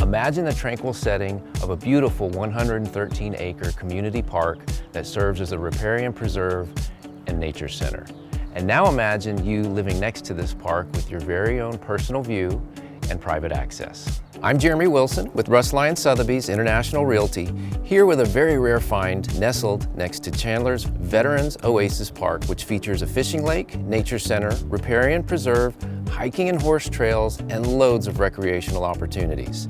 Imagine the tranquil setting of a beautiful 113-acre community park that serves as a riparian preserve and nature center. And now imagine you living next to this park with your very own personal view and private access. I'm Jeremy Wilson with Russ Lyon Sotheby's International Realty, here with a very rare find nestled next to Chandler's Veterans Oasis Park, which features a fishing lake, nature center, riparian preserve, hiking and horse trails, and loads of recreational opportunities.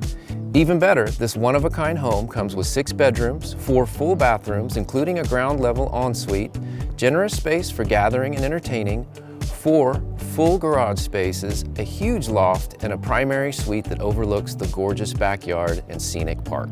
Even better, this one-of-a-kind home comes with 6 bedrooms, 4 full bathrooms, including a ground-level ensuite, generous space for gathering and entertaining, 4 full garage spaces, a huge loft, and a primary suite that overlooks the gorgeous backyard and scenic park.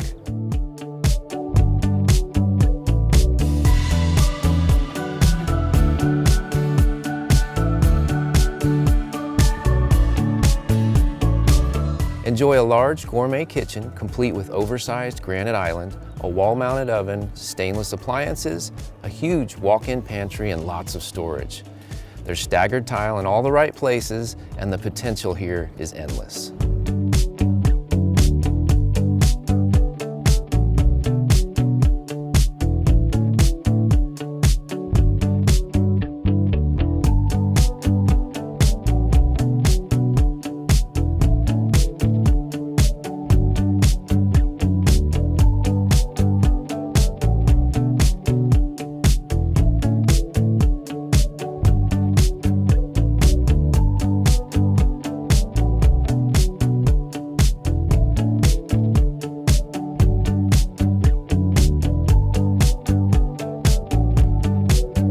Enjoy a large gourmet kitchen complete with oversized granite island, a wall-mounted oven, stainless appliances, a huge walk-in pantry, and lots of storage. There's staggered tile in all the right places, and the potential here is endless.